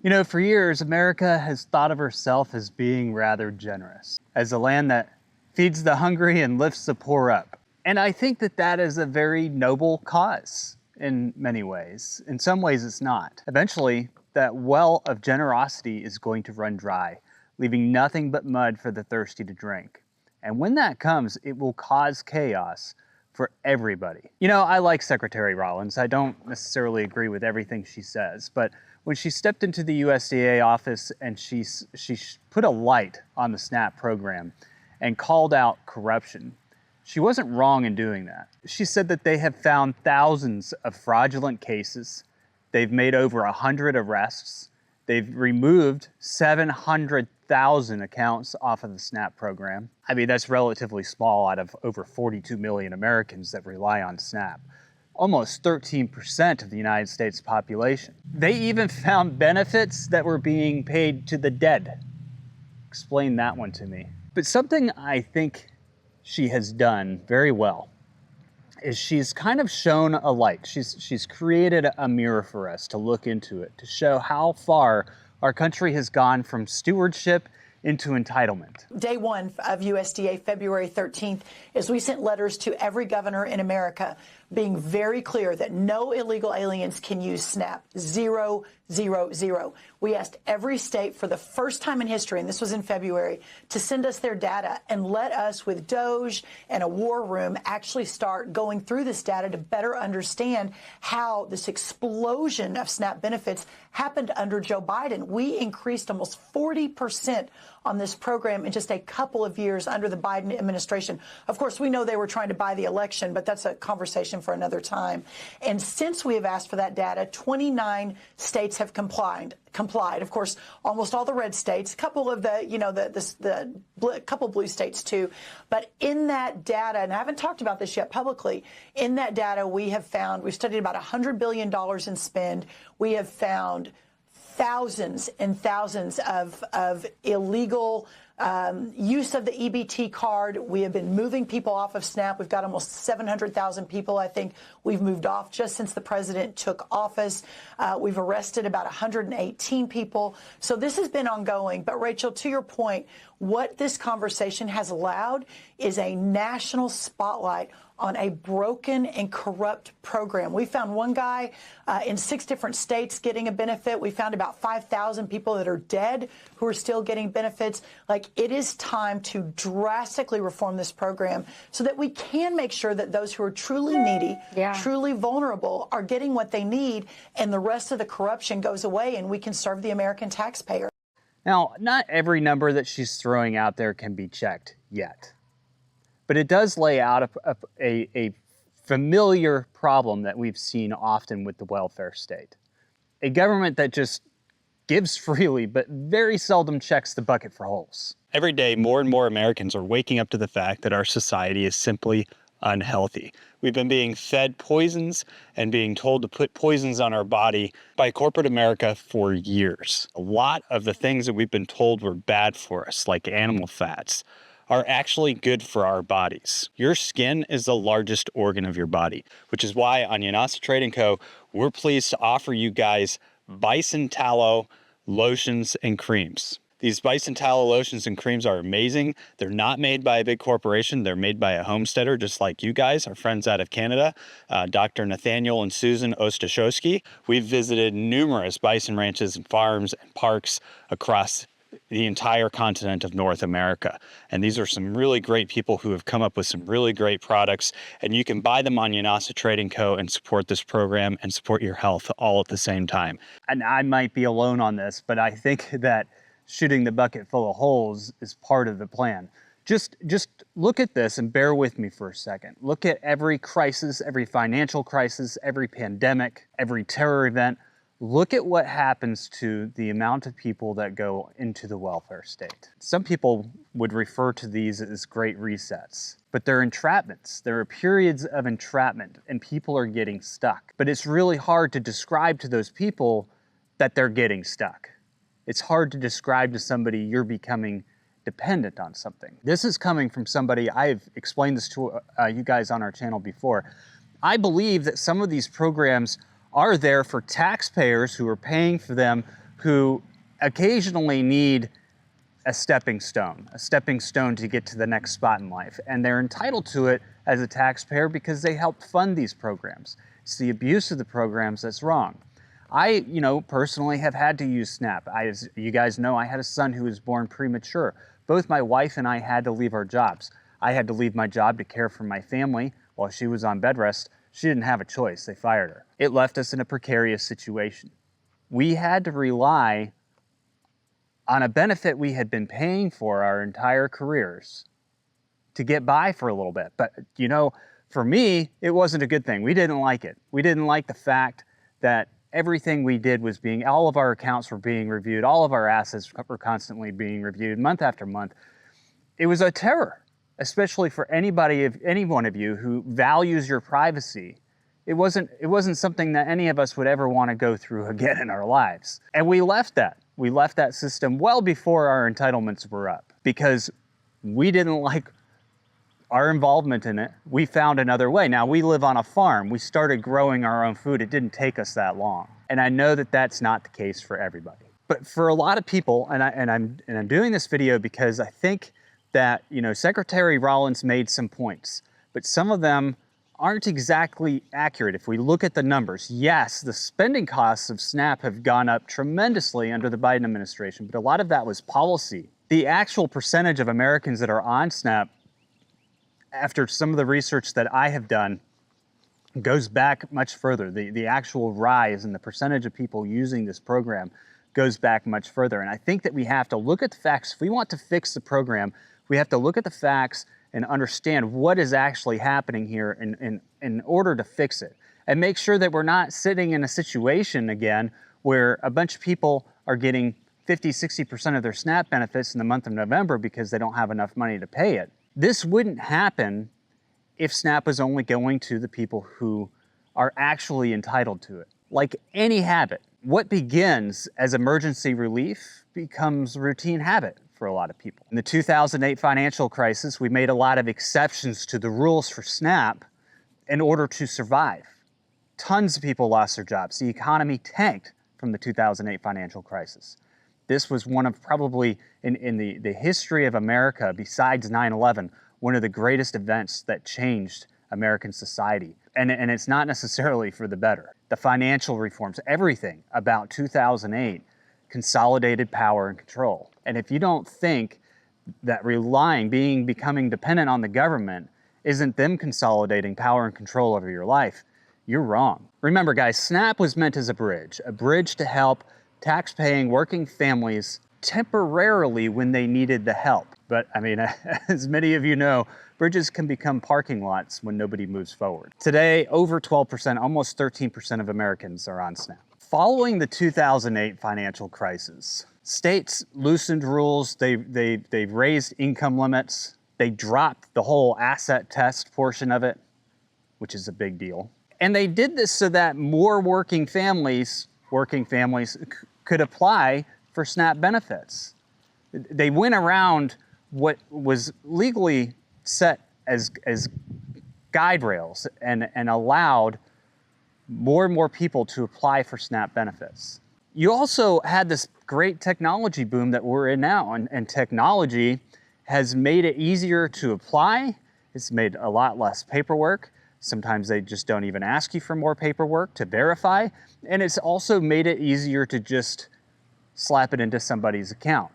You know, for years, America has thought of herself as being rather generous, as a land that feeds the hungry and lifts the poor up. And I think that that is a very noble cause in many ways. In some ways, it's not. Eventually, that well of generosity is going to run dry, leaving nothing but mud for the thirsty to drink. And when that comes, it will cause chaos for everybody. You know, I like Secretary Rollins. I don't necessarily agree with everything she says, but when she stepped into the USDA office and she put a light on the SNAP program and called out corruption, she wasn't wrong in doing that. She said that they have found thousands of fraudulent cases. They've made over 100 arrests. They've removed 700,000 accounts off of the SNAP program. I mean, that's relatively small out of over 42 million Americans that rely on SNAP. Almost 13% of the United States population. They even found benefits that were being paid to the dead. Explain that one to me. But something I think she has done very well is she's kind of shown a light. She's created a mirror for us to look into it, to show how far our country has gone from stewardship into entitlement. Day one of USDA, February 13th, is we sent letters to every governor in America being very clear that no illegal aliens can use SNAP. 0, 0, 0. We asked every state for the first time in history, and this was in February, to send us their data and let us, with DOJ and a war room, actually start going through this data to better understand how this explosion of SNAP benefits happened under Joe Biden. We increased almost 40% on this program in just a couple of years under the Biden administration. Of course, we know they were trying to buy the election, but that's a conversation for another time. And since we have asked for that data, 29 states have complied. Of course, almost all the red states, a couple of the couple blue states too. But in that data, and I haven't talked about this yet publicly, in that data we've studied about $100 billion in spend. We have found thousands and thousands of illegal use of the EBT card. We have been moving people off of SNAP. We've got almost 700,000 people, I think, we've moved off just since the president took office. We've arrested about 118 people. So this has been ongoing. But, Rachel, to your point, what this conversation has allowed is a national spotlight on a broken and corrupt program. We found one guy in 6 different states getting a benefit. We found about 5,000 people that are dead who are still getting benefits. Like, it is time to drastically reform this program so that we can make sure that those who are truly needy, truly vulnerable, are getting what they need, and the rest of the corruption goes away and we can serve the American taxpayer. Now, not every number that she's throwing out there can be checked yet. But it does lay out a familiar problem that we've seen often with the welfare state. A government that just gives freely, but very seldom checks the bucket for holes. Every day, more and more Americans are waking up to the fact that our society is simply unhealthy. We've been being fed poisons and being told to put poisons on our body by corporate America for years. A lot of the things that we've been told were bad for us, like animal fats, are actually good for our bodies. Your skin is the largest organ of your body, which is why on Yanasa Trade & Co., we're pleased to offer you guys bison tallow lotions and creams. These bison tallow lotions and creams are amazing. They're not made by a big corporation. They're made by a homesteader, just like you guys, our friends out of Canada, Dr. Nathaniel and Susan Ostashowski. We've visited numerous bison ranches and farms and parks across the entire continent of North America. And these are some really great people who have come up with some really great products, and you can buy them on Yanasa Trade & Co. and support this program and support your health all at the same time. And I might be alone on this, but I think that shooting the bucket full of holes is part of the plan. Just look at this and bear with me for a second. Look at every crisis, every financial crisis, every pandemic, every terror event. Look at what happens to the amount of people that go into the welfare state. Some people would refer to these as great resets, but they're entrapments. There are periods of entrapment and people are getting stuck. But it's really hard to describe to those people that they're getting stuck. It's hard to describe to somebody you're becoming dependent on something. This is coming from somebody, I've explained this to you guys on our channel before. I believe that some of these programs are there for taxpayers who are paying for them, who occasionally need a stepping stone to get to the next spot in life. And they're entitled to it as a taxpayer because they helped fund these programs. It's the abuse of the programs that's wrong. I, personally have had to use SNAP. As you guys know, I had a son who was born premature. Both my wife and I had to leave our jobs. I had to leave my job to care for my family while she was on bed rest. She didn't have a choice. They fired her. It left us in a precarious situation. We had to rely on a benefit we had been paying for our entire careers to get by for a little bit. But, for me, it wasn't a good thing. We didn't like it. We didn't like the fact that everything we did was all of our accounts were being reviewed, all of our assets were constantly being reviewed month after month. It was a terror, especially for any one of you who values your privacy. It wasn't something that any of us would ever want to go through again in our lives. And we left that. We left that system well before our entitlements were up because we didn't like our involvement in it. We found another way. Now, we live on a farm. We started growing our own food. It didn't take us that long. And I know that that's not the case for everybody. But for a lot of people, and I'm doing this video because I think that, Secretary Rollins made some points, but some of them aren't exactly accurate. If we look at the numbers, yes, the spending costs of SNAP have gone up tremendously under the Biden administration, but a lot of that was policy. The actual percentage of Americans that are on SNAP, after some of the research that I have done, goes back much further. The actual rise in the percentage of people using this program goes back much further. And I think that we have to look at the facts. If we want to fix the program, we have to look at the facts and understand what is actually happening here in order to fix it. And make sure that we're not sitting in a situation again where a bunch of people are getting 50-60% of their SNAP benefits in the month of November because they don't have enough money to pay it. This wouldn't happen if SNAP was only going to the people who are actually entitled to it. Like any habit, what begins as emergency relief becomes routine habit for a lot of people. In the 2008 financial crisis, we made a lot of exceptions to the rules for SNAP in order to survive. Tons of people lost their jobs. The economy tanked from the 2008 financial crisis. This was one of probably, in the history of America, besides 9/11, one of the greatest events that changed American society. And it's not necessarily for the better. The financial reforms, everything about 2008 consolidated power and control. And if you don't think that becoming dependent on the government isn't them consolidating power and control over your life, you're wrong. Remember, guys, SNAP was meant as a bridge to help tax-paying working families temporarily when they needed the help. But as many of you know, bridges can become parking lots when nobody moves forward. Today, over 12%, almost 13% of Americans are on SNAP. Following the 2008 financial crisis, states loosened rules, they raised income limits, they dropped the whole asset test portion of it, which is a big deal. And they did this so that more working families could apply for SNAP benefits. They went around what was legally set as guide rails and allowed more and more people to apply for SNAP benefits. You also had this great technology boom that we're in now, and technology has made it easier to apply. It's made a lot less paperwork. Sometimes they just don't even ask you for more paperwork to verify. And it's also made it easier to just slap it into somebody's account.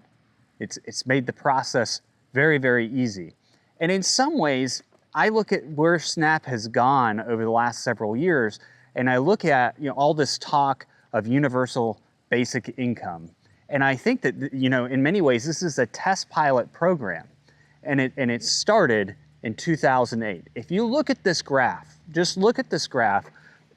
It's made the process very, very easy. And in some ways, I look at where SNAP has gone over the last several years, and I look at all this talk of universal basic income. And I think that in many ways, this is a test pilot program. And it started in 2008. If you look at this graph, just look at this graph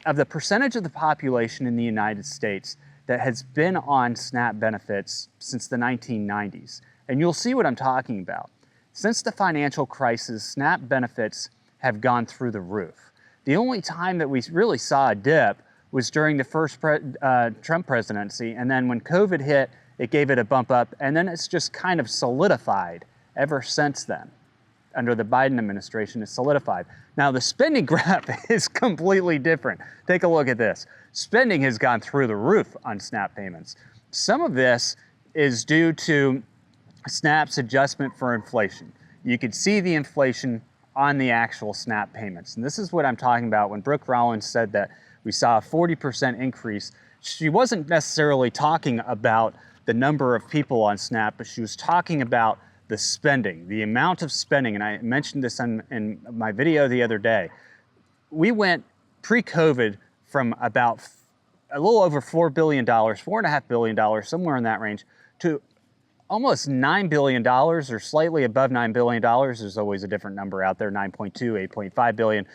of the percentage of the population in the United States that has been on SNAP benefits since the 1990s. And you'll see what I'm talking about. Since the financial crisis, SNAP benefits have gone through the roof. The only time that we really saw a dip was during the first Trump presidency. And then when COVID hit, it gave it a bump up. And then it's just kind of solidified ever since then. Under the Biden administration, it's solidified. Now, the spending graph is completely different. Take a look at this. Spending has gone through the roof on SNAP payments. Some of this is due to SNAP's adjustment for inflation. You could see the inflation on the actual SNAP payments. And this is what I'm talking about when Brooke Rollins said that we saw a 40% increase. She wasn't necessarily talking about the number of people on SNAP, but she was talking about the spending, the amount of spending. And I mentioned this in my video the other day. We went pre-COVID from about a little over $4 billion, $4.5 billion, somewhere in that range, to almost $9 billion or slightly above $9 billion. There's always a different number out there, 9.2, 8.5 billion.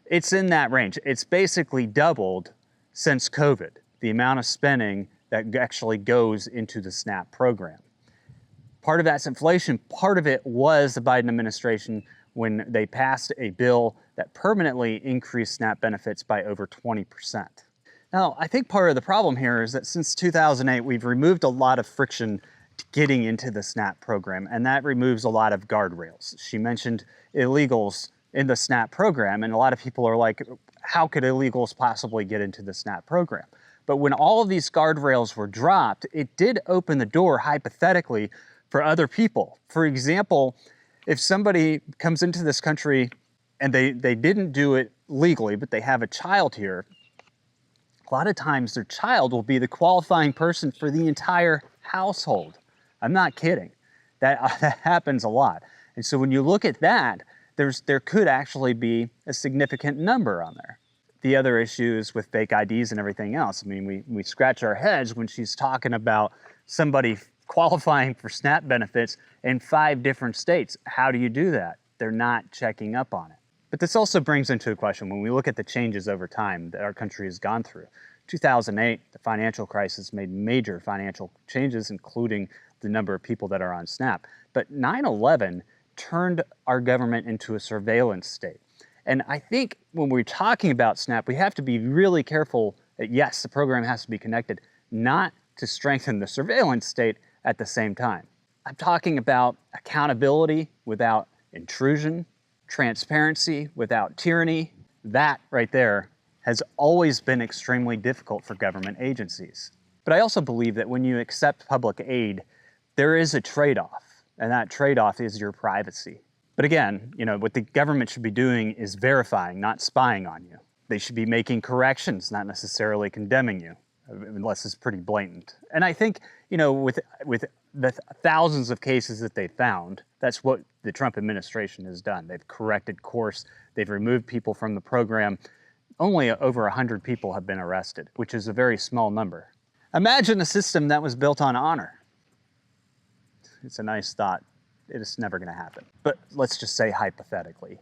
It's in that range. It's basically doubled since COVID, the amount of spending that actually goes into the SNAP program. Part of that's inflation. Part of it was the Biden administration when they passed a bill that permanently increased SNAP benefits by over 20%. Now, I think part of the problem here is that since 2008, we've removed a lot of friction to getting into the SNAP program, and that removes a lot of guardrails. She mentioned illegals in the SNAP program, and a lot of people are like, how could illegals possibly get into the SNAP program? But when all of these guardrails were dropped, it did open the door, hypothetically, for other people. For example, if somebody comes into this country and they didn't do it legally, but they have a child here, a lot of times their child will be the qualifying person for the entire household. I'm not kidding. That happens a lot. And so when you look at that, there could actually be a significant number on there. The other issues with fake IDs and everything else. I mean, we scratch our heads when she's talking about somebody qualifying for SNAP benefits in 5 different states. How do you do that? They're not checking up on it. But this also brings into a question when we look at the changes over time that our country has gone through. 2008, the financial crisis made major financial changes, including the number of people that are on SNAP. But 9/11 turned our government into a surveillance state. And I think when we're talking about SNAP, we have to be really careful that, yes, the program has to be connected, not to strengthen the surveillance state at the same time. I'm talking about accountability without intrusion, transparency without tyranny. That right there has always been extremely difficult for government agencies. But I also believe that when you accept public aid, there is a trade-off, and that trade-off is your privacy. But again, what the government should be doing is verifying, not spying on you. They should be making corrections, not necessarily condemning you, unless it's pretty blatant. And I think, with the thousands of cases that they've found, that's what the Trump administration has done. They've corrected course. They've removed people from the program. Only over 100 people have been arrested, which is a very small number. Imagine a system that was built on honor. It's a nice thought. It's never going to happen. But let's just say hypothetically.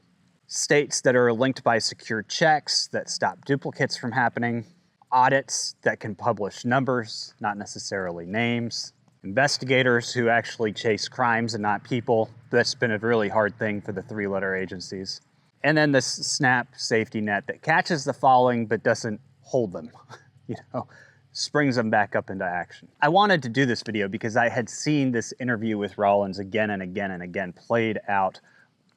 States that are linked by secure checks that stop duplicates from happening, audits that can publish numbers, not necessarily names, investigators who actually chase crimes and not people. That's been a really hard thing for the 3-letter agencies. And then this SNAP safety net that catches the falling but doesn't hold them, springs them back up into action. I wanted to do this video because I had seen this interview with Rollins again and again and again played out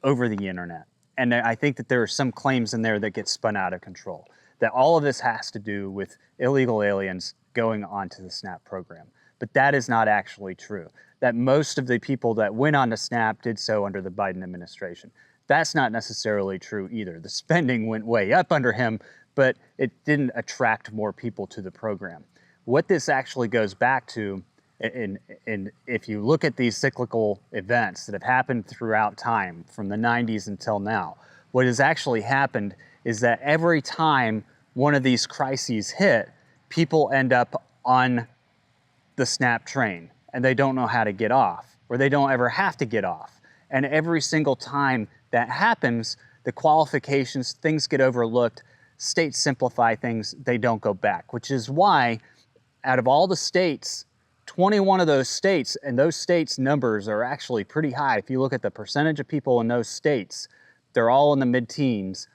over the internet. And I think that there are some claims in there that get spun out of control, that all of this has to do with illegal aliens going onto the SNAP program. But that is not actually true, that most of the people that went on to SNAP did so under the Biden administration. That's not necessarily true either. The spending went way up under him, but it didn't attract more people to the program. What this actually goes back to, and if you look at these cyclical events that have happened throughout time, from the 90s until now, what has actually happened is that every time one of these crises hit, people end up on the SNAP train, and they don't know how to get off, or they don't ever have to get off. And every single time that happens, the qualifications, things get overlooked, states simplify things, they don't go back, which is why out of all the states, 21 of those states, and those states' numbers are actually pretty high. If you look at the percentage of people in those states, they're all in the mid-teens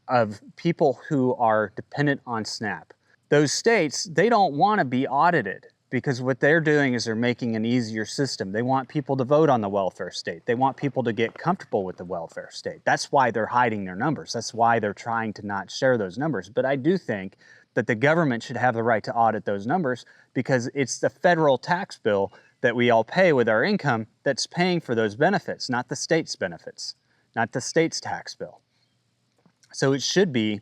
of people who are dependent on SNAP. Those states, they don't want to be audited because what they're doing is they're making an easier system. They want people to vote on the welfare state. They want people to get comfortable with the welfare state. That's why they're hiding their numbers. That's why they're trying to not share those numbers. But I do think that the government should have the right to audit those numbers because it's the federal tax bill that we all pay with our income that's paying for those benefits, not the state's benefits, not the state's tax bill. So it should be,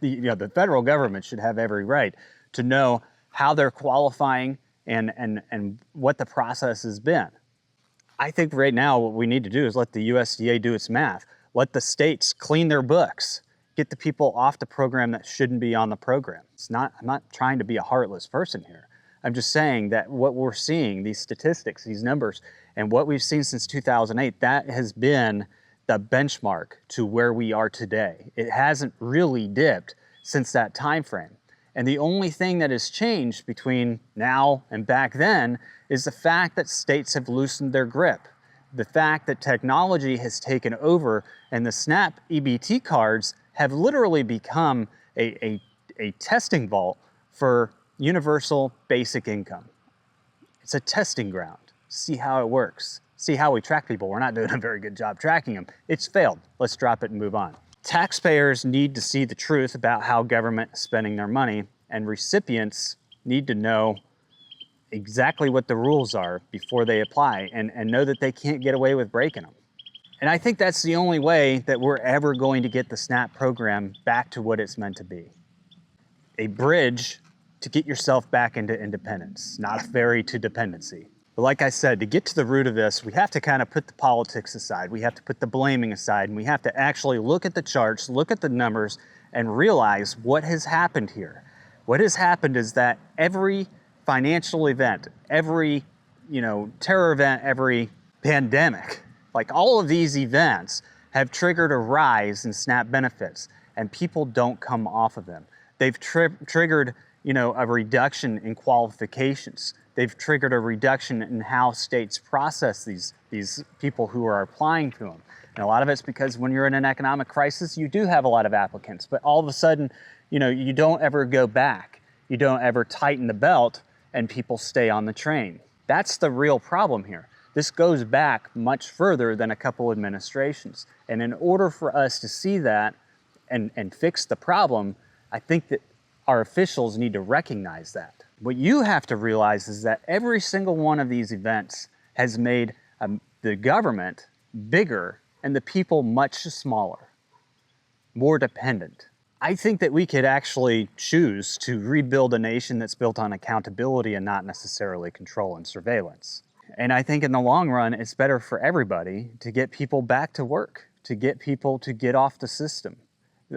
the federal government should have every right to know how they're qualifying and what the process has been. I think right now what we need to do is let the USDA do its math. Let the states clean their books. Get the people off the program that shouldn't be on the program. I'm not trying to be a heartless person here. I'm just saying that what we're seeing, these statistics, these numbers, and what we've seen since 2008, that has been the benchmark to where we are today. It hasn't really dipped since that time frame. And the only thing that has changed between now and back then is the fact that states have loosened their grip. The fact that technology has taken over and the SNAP EBT cards have literally become a testing vault for universal basic income. It's a testing ground. See how it works. See how we track people. We're not doing a very good job tracking them. It's failed. Let's drop it and move on. Taxpayers need to see the truth about how government is spending their money, and recipients need to know exactly what the rules are before they apply and know that they can't get away with breaking them. And I think that's the only way that we're ever going to get the SNAP program back to what it's meant to be. A bridge to get yourself back into independence, not a ferry to dependency. But like I said, to get to the root of this, we have to kind of put the politics aside. We have to put the blaming aside, and we have to actually look at the charts, look at the numbers, and realize what has happened here. What has happened is that every financial event, every terror event, every pandemic, like all of these events have triggered a rise in SNAP benefits, and people don't come off of them. They've triggered a reduction in qualifications. They've triggered a reduction in how states process these people who are applying to them. And a lot of it's because when you're in an economic crisis, you do have a lot of applicants, but all of a sudden, you don't ever go back. You don't ever tighten the belt and people stay on the train. That's the real problem here. This goes back much further than a couple administrations. And in order for us to see that and fix the problem, I think that our officials need to recognize that. What you have to realize is that every single one of these events has made the government bigger and the people much smaller, more dependent. I think that we could actually choose to rebuild a nation that's built on accountability and not necessarily control and surveillance. And I think in the long run, it's better for everybody to get people back to work, to get people to get off the system.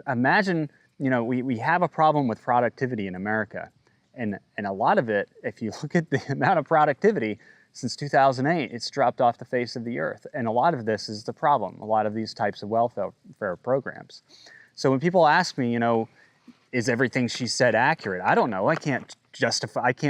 Imagine, we have a problem with productivity in America. And a lot of it, if you look at the amount of productivity since 2008, it's dropped off the face of the earth. And a lot of this is the problem, a lot of these types of welfare programs. So when people ask me, is everything she said accurate? I don't know. I can't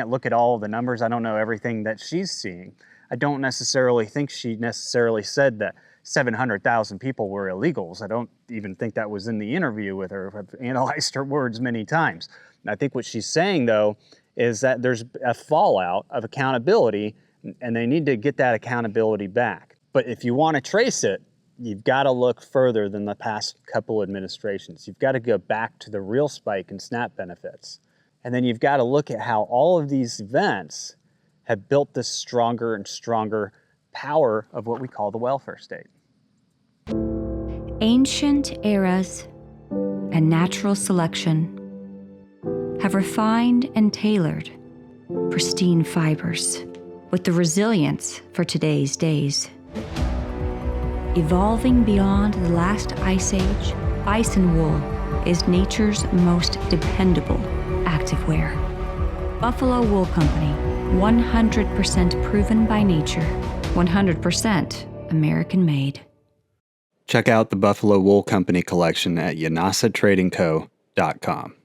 look at all of the numbers. I don't know everything that she's seeing. I don't necessarily think she necessarily said that 700,000 people were illegals. I don't even think that was in the interview with her. I've analyzed her words many times. And I think what she's saying, though, is that there's a fallout of accountability, and they need to get that accountability back. But if you want to trace it, you've got to look further than the past couple administrations. You've got to go back to the real spike in SNAP benefits. And then you've got to look at how all of these events have built this stronger and stronger power of what we call the welfare state. Ancient eras and natural selection have refined and tailored pristine fibers with the resilience for today's days. Evolving beyond the last ice age, bison wool is nature's most dependable activewear. Buffalo Wool Company, 100% proven by nature, 100% American-made. Check out the Buffalo Wool Company collection at yanasatradingco.com.